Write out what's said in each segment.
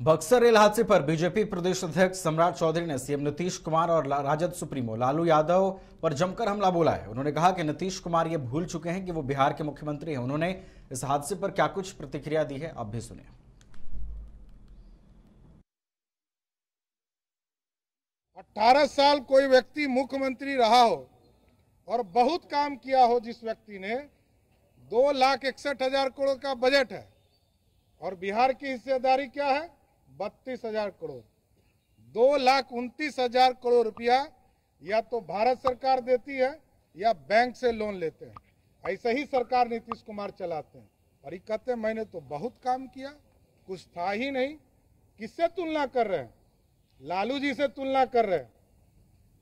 Buxar rail हादसे पर BJP प्रदेश अध्यक्ष सम्राट चौधरी ने सीएम नीतीश कुमार और राजद सुप्रीमो लालू यादव पर जमकर हमला बोला है। उन्होंने कहा कि नीतीश कुमार ये भूल चुके हैं कि वो बिहार के मुख्यमंत्री हैं। उन्होंने इस हादसे पर क्या कुछ प्रतिक्रिया दी है, आप भी सुनिए। 18 साल कोई व्यक्ति मुख्यमंत्री रहा हो और बहुत काम किया हो, जिस व्यक्ति ने 2,61,000 करोड़ का बजट है और बिहार की हिस्सेदारी क्या है 32,000 करोड़, 2,29,000 करोड़ रुपया या तो भारत सरकार देती है या बैंक से लोन लेते हैं। ऐसे ही सरकार नीतीश कुमार चलाते हैं और ये कहते हैं मैंने तो बहुत काम किया, कुछ था ही नहीं। किससे तुलना कर रहे हैं? लालू जी से तुलना कर रहे हैं,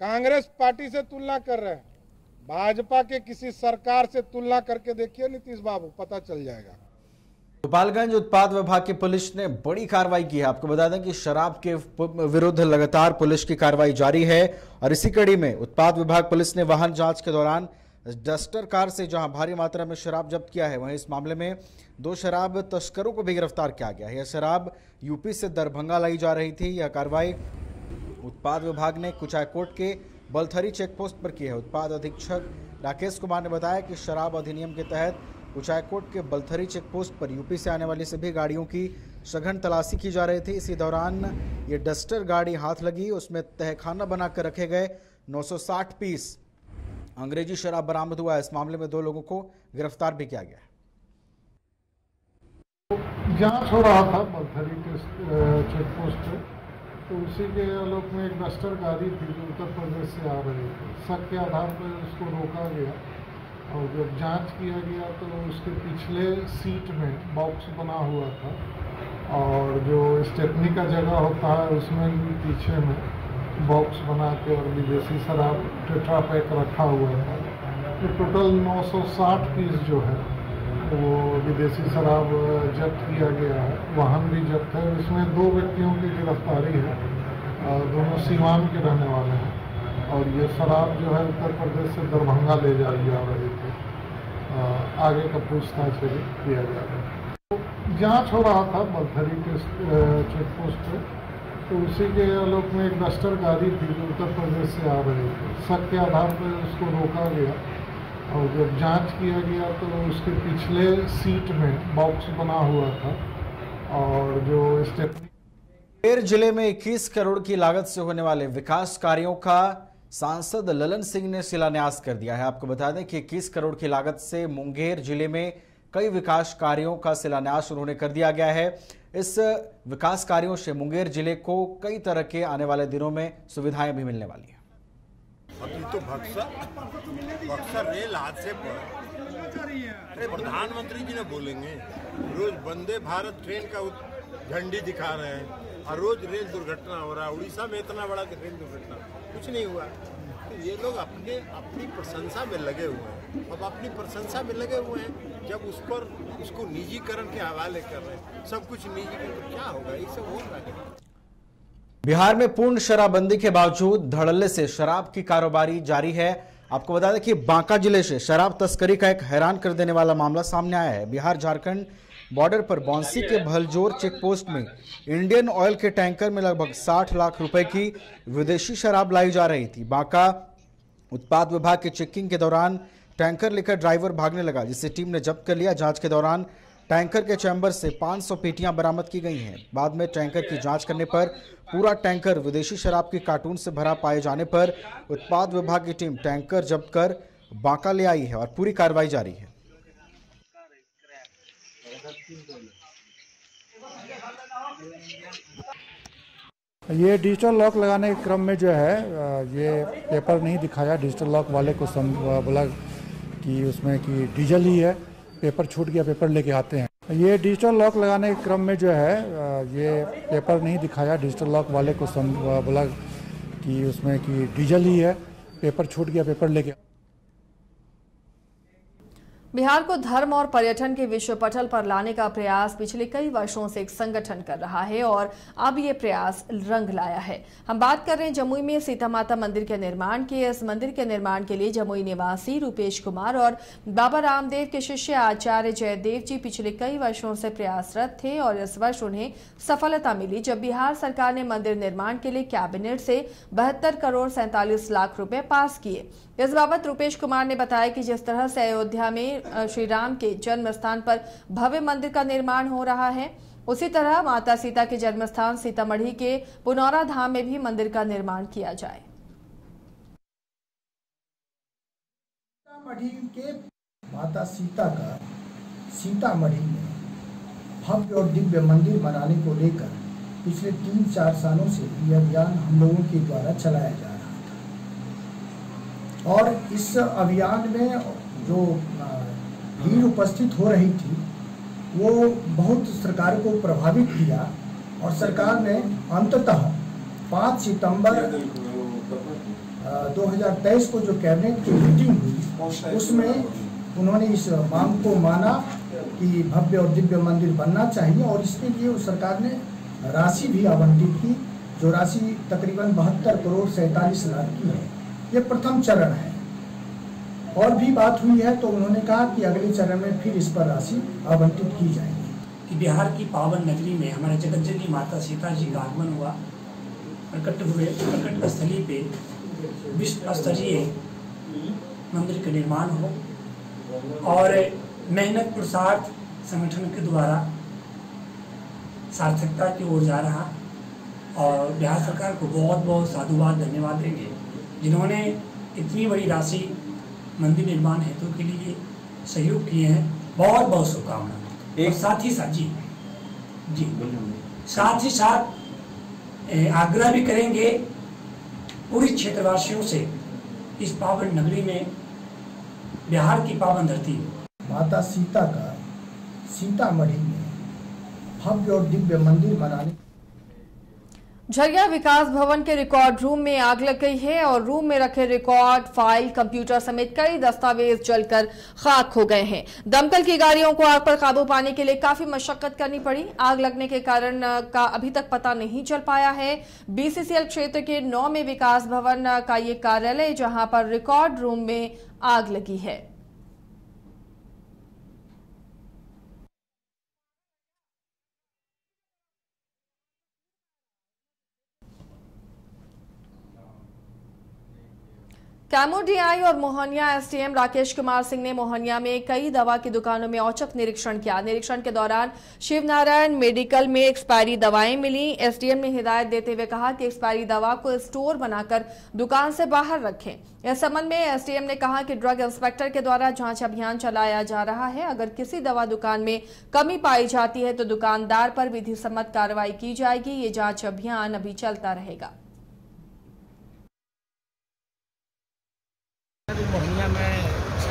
कांग्रेस पार्टी से तुलना कर रहे हैं, भाजपा के किसी सरकार से तुलना करके देखिए नीतीश बाबू, पता चल जाएगा। गोपालगंज उत्पाद विभाग की पुलिस ने बड़ी कार्रवाई की है। आपको बता दें कि शराब के विरुद्ध लगातार पुलिस की कार्रवाई जारी है और इसी कड़ी में उत्पाद विभाग पुलिस ने वाहन जांच के दौरान डस्टर कार से जहां भारी मात्रा में शराब जब्त किया है, वहीं इस मामले में 2 शराब तस्करों को भी गिरफ्तार किया गया है। यह शराब यूपी से दरभंगा लाई जा रही थी। यह कार्रवाई उत्पाद विभाग ने कुचायकोट के बलथरी चेकपोस्ट पर की है। उत्पाद अधीक्षक राकेश कुमार ने बताया कि शराब अधिनियम के तहत कुचायकोट के बलथरी चेकपोस्ट पर यूपी से आने वाली सभी गाड़ियों की सघन तलाशी की जा रही थी। इसी दौरान ये डस्टर गाड़ी हाथ लगी, उसमें तहखाना बनाकर रखे गए 960 पीस अंग्रेजी शराब बरामद हुआ है। इस मामले में 2 लोगों को गिरफ्तार भी किया गया है। जांच हो रहा था बलथरी के चेकपोस्ट पे, तो उसी के आलोक में एक डस्टर गाड़ी थी जो उत्तर प्रदेश से आ रही थी। शक के आधार पर उसको रोका गया और जब जांच किया गया तो उसके पिछले सीट में बॉक्स बना हुआ था और जो स्टेपनी का जगह होता है उसमें भी पीछे में बॉक्स बना के और विदेशी शराब टेट्रा पैक रखा हुआ था। तो टोटल 960 पीस जो है वो विदेशी शराब जब्त किया गया है। वाहन भी जब्त है। इसमें 2 व्यक्तियों की गिरफ्तारी है, दोनों सीवान के रहने वाले हैं और ये शराब जो है उत्तर प्रदेश से दरभंगा ले जाई जा रही थी। आगे का पूछताछ भी किया जा रहा है। तो जांच हो रहा था बलथरी के चेकपोस्ट पे, तो उसी के आलोक में एक डस्टर गाड़ी थी जो उत्तर प्रदेश से आ रही थी। शक के आधार पर उसको रोका गया और जब जांच किया गया तो उसके पिछले सीट में बॉक्स बना हुआ था और जो स्टेपनी। मुंगेर जिले में 21 करोड़ की लागत से होने वाले विकास कार्यों का सांसद ललन सिंह ने शिलान्यास कर दिया है। आपको बता दें कि 21 करोड़ की लागत से मुंगेर जिले में कई विकास कार्यों का शिलान्यास उन्होंने कर दिया गया है। इस विकास कार्यों से मुंगेर जिले को कई तरह के आने वाले दिनों में सुविधाएं भी मिलने वाली है। अभी तो बक्सर रेल हादसे पर अरे प्रधानमंत्री जी ने बोलेंगे, रोज वंदे भारत ट्रेन का झंडी दिखा रहे हैं और रोज रेल दुर्घटना हो रहा है। उड़ीसा में इतना बड़ा रेल दुर्घटना कुछ नहीं हुआ। तो ये लोग अपनी प्रशंसा में लगे हुए हैं। अब अपनी प्रशंसा में लगे हुए हैं, जब उसको निजीकरण के हवाले कर रहे हैं, सब कुछ निजीकरण, तो क्या होगा? ये सब हो रहा है। बिहार में पूर्ण शराबबंदी के बावजूद धड़ल्ले से शराब की कारोबारी जारी है। आपको बता दें कि बांका जिले से शराब तस्करी का एक हैरान कर देने वाला मामला सामने आया है। बिहार झारखंड बॉर्डर पर बौंसी के भलजोर चेकपोस्ट में इंडियन ऑयल के टैंकर में लगभग 60 लाख रुपए की विदेशी शराब लाई जा रही थी। बांका उत्पाद विभाग की चेकिंग के दौरान टैंकर लेकर ड्राइवर भागने लगा, जिसे टीम ने जब्त कर लिया। जांच के दौरान टैंकर के चैम्बर से 500 पेटियां बरामद की गई हैं। बाद में टैंकर की जांच करने पर पूरा टैंकर विदेशी शराब की कार्टून से भरा पाए जाने पर उत्पाद विभाग की टीम टैंकर जब्त कर बांका ले आई है और पूरी कार्रवाई जारी है। ये डिजिटल लॉक लगाने के क्रम में जो है ये पेपर नहीं दिखाया। डिजिटल लॉक वाले को बोला कि उसमें कि डीजल ही है, पेपर छूट गया, पेपर लेके आते हैं। ये डिजिटल लॉक लगाने के क्रम में जो है ये पेपर नहीं दिखाया। डिजिटल लॉक वाले को बोला कि उसमें कि डीजल ही है, पेपर छूट गया, पेपर लेके। बिहार को धर्म और पर्यटन के विश्व पटल पर लाने का प्रयास पिछले कई वर्षों से एक संगठन कर रहा है और अब ये प्रयास रंग लाया है। हम बात कर रहे हैं जमुई में सीता माता मंदिर के निर्माण की। इस मंदिर के निर्माण के लिए जमुई निवासी रूपेश कुमार और बाबा रामदेव के शिष्य आचार्य जयदेव जी पिछले कई वर्षों से प्रयासरत थे और इस वर्ष उन्हें सफलता मिली जब बिहार सरकार ने मंदिर निर्माण के लिए कैबिनेट से 72 करोड़ 47 लाख रुपए पास किए। इस बाबत रूपेश कुमार ने बताया कि जिस तरह से अयोध्या में श्री राम के जन्म स्थान पर भव्य मंदिर का निर्माण हो रहा है, उसी तरह माता सीता के जन्म स्थान सीतामढ़ी के पुनौरा धाम में भी मंदिर का निर्माण किया जाए। सीतामढ़ी के माता सीता का सीतामढ़ी में भव्य और दिव्य मंदिर बनाने को लेकर पिछले 3-4 सालों से यह अभियान हम लोगों के द्वारा चलाया जा रहा है और इस अभियान में जो भीड़ उपस्थित हो रही थी वो बहुत सरकार को प्रभावित किया और सरकार ने अंततः 5 सितंबर 2023 को जो कैबिनेट की मीटिंग हुई उसमें उन्होंने इस मांग को माना कि भव्य और दिव्य मंदिर बनना चाहिए और इसके लिए सरकार ने राशि भी आवंटित की, जो राशि तकरीबन 72 करोड़ 47 लाख की है। ये प्रथम चरण है और भी बात हुई है तो उन्होंने कहा कि अगले चरण में फिर इस पर राशि आवंटित की जाएगी। कि बिहार की पावन नगरी में हमारे जगतजननी माता सीता जी का आगमन हुआ, प्रकट हुए, प्रकट स्थली पे विश्व स्तरीय मंदिर का निर्माण हो और मेहनत पुरुषार्थ संगठन के द्वारा सार्थकता की ओर जा रहा और बिहार सरकार को बहुत बहुत साधुवाद धन्यवाद देंगे जिन्होंने इतनी बड़ी राशि मंदिर निर्माण हेतु के लिए सहयोग किए हैं। बहुत बहुत शुभकामनाएं। और साथ ही साथ साथ ही साथ आग्रह भी करेंगे पूरी क्षेत्रवासियों से इस पावन नगरी में बिहार की पावन धरती माता सीता का सीतामढ़ी में भव्य और दिव्य मंदिर बनाने। झरिया विकास भवन के रिकॉर्ड रूम में आग लग गई है और रूम में रखे रिकॉर्ड, फाइल, कंप्यूटर समेत कई दस्तावेज जलकर खाक हो गए हैं। दमकल की गाड़ियों को आग पर काबू पाने के लिए काफी मशक्कत करनी पड़ी। आग लगने के कारण का अभी तक पता नहीं चल पाया है। बीसीसीएल क्षेत्र के 9 में विकास भवन का ये कार्यालय जहां पर रिकॉर्ड रूम में आग लगी है। कैमूर डीआई और मोहनिया एसडीएम राकेश कुमार सिंह ने मोहनिया में कई दवा की दुकानों में औचक निरीक्षण किया। निरीक्षण के दौरान शिवनारायण मेडिकल में एक्सपायरी दवाएं मिली। एसडीएम ने हिदायत देते हुए कहा कि एक्सपायरी दवा को स्टोर बनाकर दुकान से बाहर रखें। इस संबंध में एसडीएम ने कहा कि ड्रग इंस्पेक्टर के द्वारा जांच अभियान चलाया जा रहा है। अगर किसी दवा दुकान में कमी पाई जाती है तो दुकानदार पर विधि सम्मत कार्रवाई की जाएगी। ये जांच अभियान अभी चलता रहेगा। मोहनिया में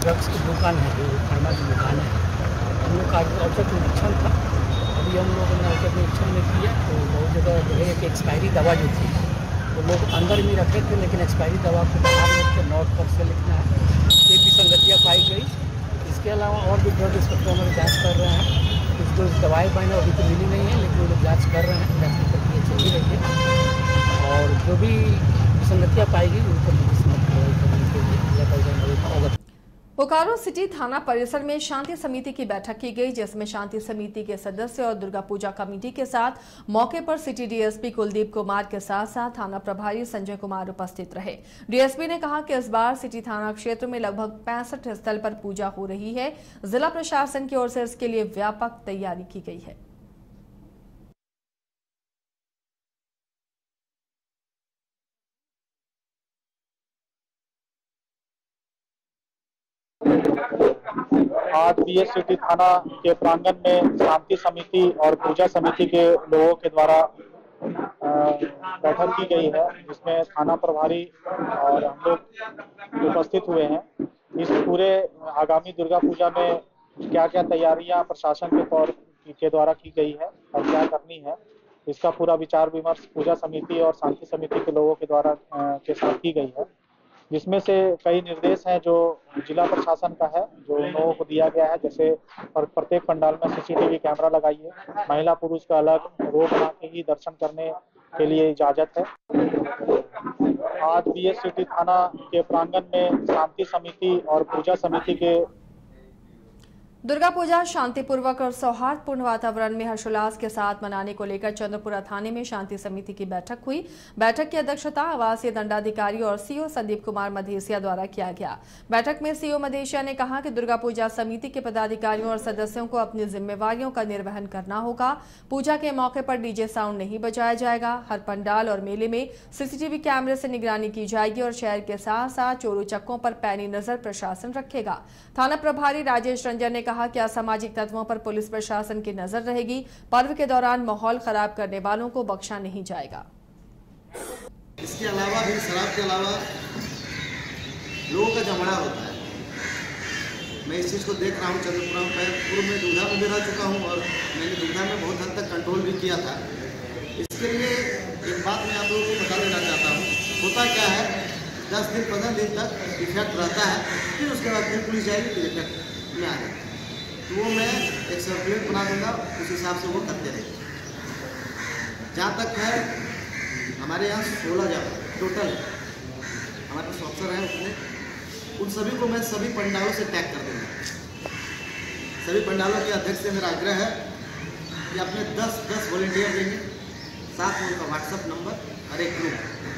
ड्रग्स की दुकान है, जो फार्मा की दुकान है, हम लोग का औचक निरीक्षण था। अभी हम लोगों ने औचक निरीक्षण में किया तो बहुत जगह जो है कि एक्सपायरी दवा जो थी वो लोग अंदर में रखे थे, लेकिन एक्सपायरी दवा को बाहर रख के नोट पर से लिखना है, ये विसंगतियाँ पाई गई। इसके अलावा और भी ड्रग इंस्पेक्टर हमारे जाँच कर रहे हैं। कुछ जो दवाई बने अभी तो मिली नहीं है, लेकिन वो लोग जाँच कर रहे हैं, जाँच की प्रक्रिया चल ही रही है और जो भी विसंगतियाँ पाएगी उन पर बोकारो सिटी थाना परिसर में शांति समिति की बैठक की गई, जिसमें शांति समिति के सदस्य और दुर्गा पूजा कमेटी के साथ मौके पर सिटी डीएसपी कुलदीप कुमार के साथ साथ थाना प्रभारी संजय कुमार उपस्थित रहे। डीएसपी ने कहा कि इस बार सिटी थाना क्षेत्र में लगभग 65 स्थल पर पूजा हो रही है। जिला प्रशासन की ओर से इसके लिए व्यापक तैयारी की गई है। आज बीएस सिटी थाना के प्रांगण में शांति समिति और पूजा समिति के लोगों के द्वारा बैठक की गई है, जिसमें थाना प्रभारी और हम लोग उपस्थित हुए हैं। इस पूरे आगामी दुर्गा पूजा में क्या क्या तैयारियां प्रशासन के द्वारा की गई है और क्या करनी है, इसका पूरा विचार विमर्श पूजा समिति और शांति समिति के लोगों के द्वारा के साथ की गई है। जिसमें से कई निर्देश हैं जो जिला प्रशासन का है, जो उन लोगों को दिया गया है। जैसे प्रत्येक पंडाल में सीसीटीवी कैमरा लगाइए, महिला पुरुष का अलग रो बना के ही दर्शन करने के लिए इजाजत है। आज बीएस सिटी थाना के प्रांगण में शांति समिति और पूजा समिति के दुर्गा पूजा शांतिपूर्वक और सौहार्दपूर्ण वातावरण में हर्षोल्लास के साथ मनाने को लेकर चंद्रपुरा थाने में शांति समिति की बैठक हुई। बैठक की अध्यक्षता आवासीय दंडाधिकारी और सीओ संदीप कुमार मधेसिया द्वारा किया गया। बैठक में सीओ मधेसिया ने कहा कि दुर्गा पूजा समिति के पदाधिकारियों और सदस्यों को अपनी जिम्मेवारियों का निर्वहन करना होगा। पूजा के मौके पर डीजे साउंड नहीं बजाया जाएगा। हर पंडाल और मेले में सीसीटीवी कैमरे से निगरानी की जाएगी और शहर के साथ साथ चोरों चक्कों पर पैनी नजर प्रशासन रखेगा। थाना प्रभारी राजेश रंजन ने कहा कि असामाजिक तत्वों पर पुलिस प्रशासन की नजर रहेगी। पर्व के दौरान माहौल खराब करने वालों को बख्शा नहीं जाएगा। इसके अलावा भी शराब के अलावा लोगों का जमड़ा होता है। मैं इस चीज़ को देख रहा हूँ। चंद्रपुरा पूर्व में दुर्गा में भी रह चुका हूँ और मैंने दुर्गा में बहुत हद तक कंट्रोल भी किया था। इसके लिए एक बात मैं आप लोगों को बता देना चाहता हूँ। होता क्या है, 10 दिन 15 दिन तक इफेक्ट रहता है, फिर उसके बाद फिर पुलिस जाएगी फिर इफेक्ट में आ जाएगा। तो वो मैं एक सर्कुलेट बना दूंगा, उस हिसाब से वो करते रहेंगे। जहाँ तक है हमारे यहाँ 16 जगह टोटल हमारे पास अफसर हैं, उसमें उन सभी को मैं सभी पंडालों से टैग कर दूँगा। सभी पंडालों के अध्यक्ष से मेरा आग्रह है कि अपने 10 वॉलंटियर देंगे, साथ में उनका व्हाट्सअप नंबर और एक ग्रुप,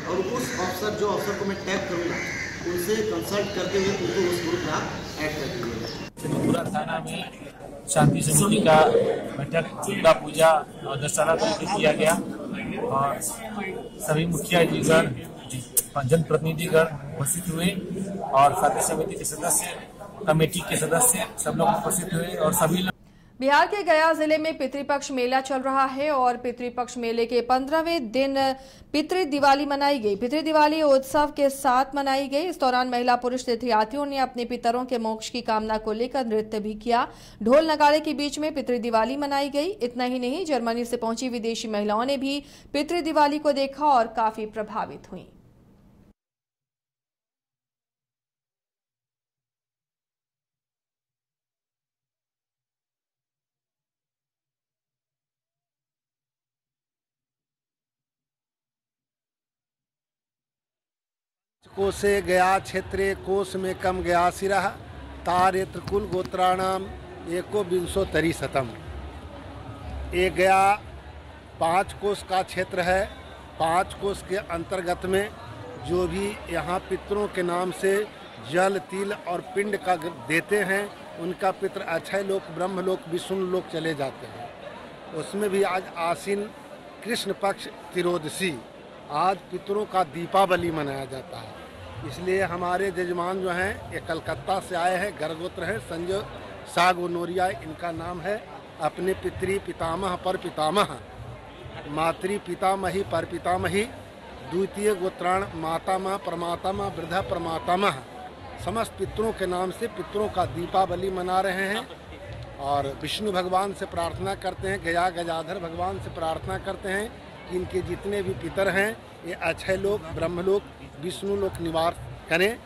और उस अफसर जो अफसर को मैं टैग करूँगा उनसे कंसल्ट करते हुए उनको उस ग्रुप में आप ऐड कर दीजिएगा। चंद्रपुरा थाना में शांति समिति का बैठक दुर्गा पूजा और दशहरा को लेकर किया गया और सभी मुखिया जीगण, जनप्रतिनिधिगण उपस्थित हुए और शांति समिति के सदस्य, कमेटी के सदस्य सब लोग उपस्थित हुए और सभी लोग। बिहार के गया जिले में पितृपक्ष मेला चल रहा है और पितृपक्ष मेले के 15वें दिन पितृ दिवाली मनाई गई। पितृ दिवाली उत्सव के साथ मनाई गई। इस दौरान महिला पुरुष तीर्थयात्रियों ने अपने पितरों के मोक्ष की कामना को लेकर नृत्य भी किया। ढोल नगाड़े के बीच में पितृ दिवाली मनाई गई। इतना ही नहीं, जर्मनी से पहुंची विदेशी महिलाओं ने भी पितृ दिवाली को देखा और काफी प्रभावित हुई। कोसे गया क्षेत्रे कोश में कम गया सिरा तारे त्रिकुल गोत्राणाम एको विंशोत्तरी शतम। ये गया 5 कोस का क्षेत्र है। 5 कोस के अंतर्गत में जो भी यहाँ पितरों के नाम से जल तिल और पिंड का देते हैं, उनका पितर अक्षय लोक, ब्रह्मलोक, विष्णु लोक चले जाते हैं। उसमें भी आज आसीन कृष्ण पक्ष त्रियोदशी आज पितरों का दीपावली मनाया जाता है। इसलिए हमारे जजमान जो हैं ये कलकत्ता से आए हैं, गर्गोत्र हैं, संजय सागोनोरिया इनका नाम है। अपने पितृ पितामह पर पितामह, मातृ पितामही पर पितामही, द्वितीय गोत्राण मातामह परमात्मा वृद्धा परमात्मा, समस्त पितरों के नाम से पितरों का दीपावली मना रहे हैं। और विष्णु भगवान से प्रार्थना करते हैं, गया गजाधर भगवान से प्रार्थना करते हैं कि इनके जितने भी पितर हैं ये अक्षय लोक, ब्रह्मलोक, विष्णु लोक निवास करें।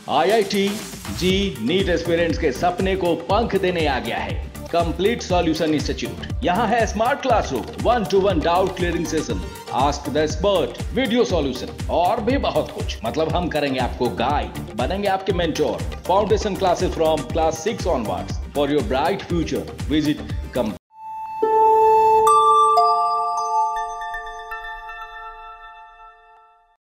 IIT जी नीट एस्पिरेंट्स के सपने को पंख देने आ गया है कंप्लीट सॉल्यूशन इंस्टीट्यूट। यहाँ है smart classroom, 1-to-1 doubt clearing session, ask the expert, video solution और भी बहुत कुछ। मतलब हम करेंगे आपको गाइड, बनेंगे आपके mentor. Foundation classes from class 6 onwards for your bright future. Visit